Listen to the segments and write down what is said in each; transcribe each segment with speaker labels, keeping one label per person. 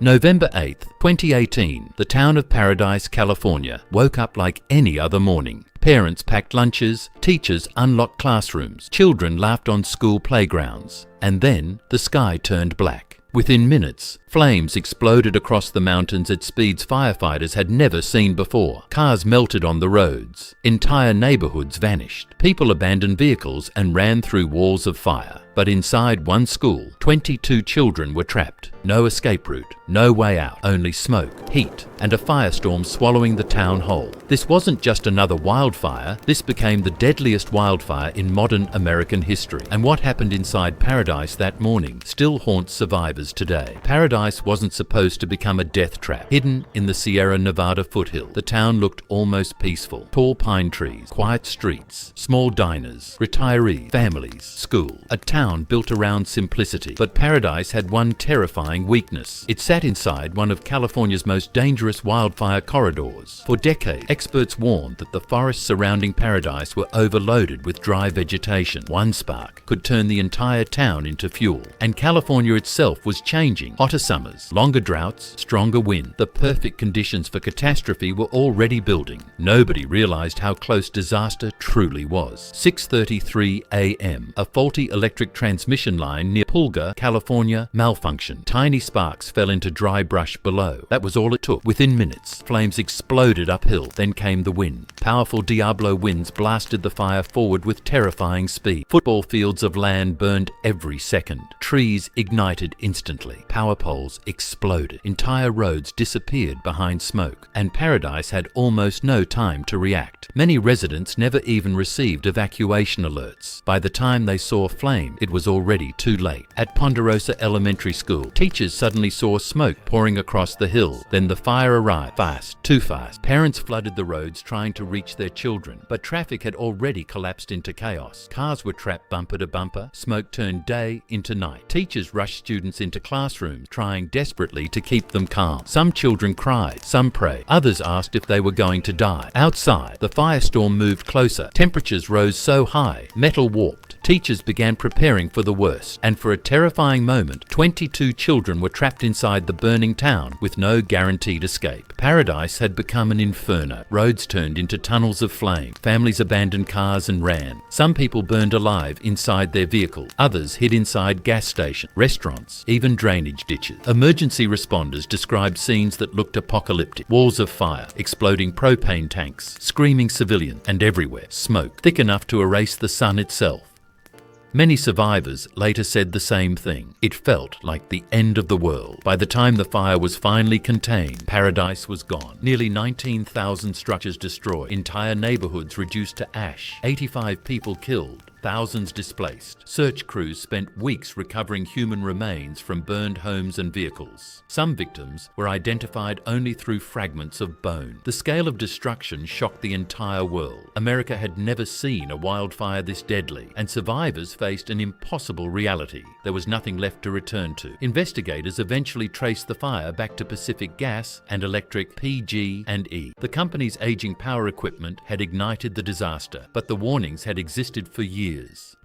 Speaker 1: November 8th, 2018, the town of Paradise, California, woke up like any other morning. Parents packed lunches, teachers unlocked classrooms, children laughed on school playgrounds, and then the sky turned black. Within minutes, flames exploded across the mountains at speeds firefighters had never seen before. Cars melted on the roads. Entire neighborhoods vanished. People abandoned vehicles and ran through walls of fire. But inside one school, 22 children were trapped. No escape route, no way out, only smoke, heat, and a firestorm swallowing the town whole. This wasn't just another wildfire, this became the deadliest wildfire in modern American history. And what happened inside Paradise that morning still haunts survivors today. Paradise wasn't supposed to become a death trap. Hidden in the Sierra Nevada foothill, the town looked almost peaceful. Tall pine trees, quiet streets, small diners, retirees, families, school. A town built around simplicity. But Paradise had one terrifying weakness. It sat inside one of California's most dangerous wildfire corridors. For decades, experts warned that the forests surrounding Paradise were overloaded with dry vegetation. One spark could turn the entire town into fuel. And California itself was changing. Hotter summers, longer droughts, stronger wind. The perfect conditions for catastrophe were already building. Nobody realized how close disaster truly was. 6:33 a.m. A faulty electric transmission line near Pulga, California, malfunctioned. Tiny sparks fell into dry brush below. That was all it took. Within minutes, flames exploded uphill. Then came the wind. Powerful Diablo winds blasted the fire forward with terrifying speed. Football fields of land burned every second. Trees ignited instantly. Power poles exploded. Entire roads disappeared behind smoke. And Paradise had almost no time to react. Many residents never even received evacuation alerts. By the time they saw flame, it was already too late. At Ponderosa Elementary School, teachers suddenly saw smoke pouring across the hill. Then the fire arrived. Fast, too fast. Parents flooded the roads trying to reach their children, but traffic had already collapsed into chaos. Cars were trapped bumper to bumper. Smoke turned day into night. Teachers rushed students into classrooms, trying desperately to keep them calm. Some children cried, some prayed. Others asked if they were going to die. Outside, the firestorm moved closer. Temperatures rose so high, metal warped. Teachers began preparing for the worst, and for a terrifying moment, 22 children were trapped inside the burning town with no guaranteed escape. Paradise had become an inferno. Roads turned into tunnels of flame. Families abandoned cars and ran. Some people burned alive inside their vehicles. Others hid inside gas stations, restaurants, even drainage ditches. Emergency responders described scenes that looked apocalyptic. Walls of fire, exploding propane tanks, screaming civilians, and everywhere, smoke, thick enough to erase the sun itself. Many survivors later said the same thing. It felt like the end of the world. By the time the fire was finally contained, Paradise was gone. Nearly 19,000 structures destroyed, entire neighborhoods reduced to ash, 85 people killed, thousands displaced. Search crews spent weeks recovering human remains from burned homes and vehicles. Some victims were identified only through fragments of bone. The scale of destruction shocked the entire world. America had never seen a wildfire this deadly, and survivors faced an impossible reality. There was nothing left to return to. Investigators eventually traced the fire back to Pacific Gas and Electric (PG&E). The company's aging power equipment had ignited the disaster, but the warnings had existed for years.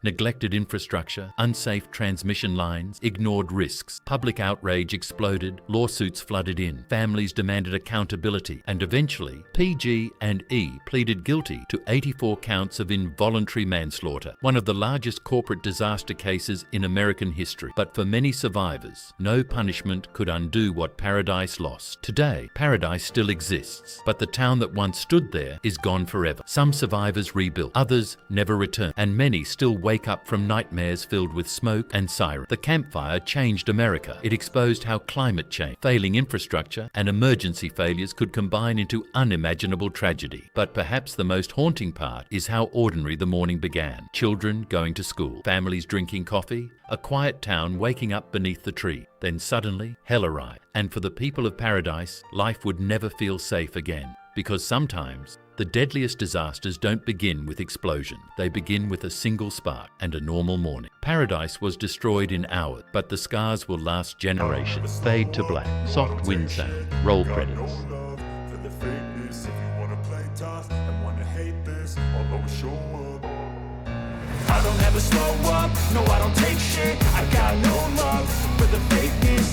Speaker 1: Neglected infrastructure, unsafe transmission lines, ignored risks. Public outrage exploded, lawsuits flooded in, families demanded accountability, and eventually PG&E pleaded guilty to 84 counts of involuntary manslaughter, one of the largest corporate disaster cases in American history. But for many survivors, no punishment could undo what Paradise lost. Today, Paradise still exists, but the town that once stood there is gone forever. Some survivors rebuilt, others never returned, and many still wake up from nightmares filled with smoke and sirens. The campfire changed America. It exposed how climate change, failing infrastructure, and emergency failures could combine into unimaginable tragedy. But perhaps the most haunting part is how ordinary the morning began. Children going to school, families drinking coffee, a quiet town waking up beneath the tree. Then suddenly, hell arrived. And for the people of Paradise, life would never feel safe again. Because sometimes, the deadliest disasters don't begin with explosion. They begin with a single spark and a normal morning. Paradise was destroyed in hours, but the scars will last generations. Fade to black, soft wind sound, roll credits.
Speaker 2: I don't ever slow up, no I don't take shit. I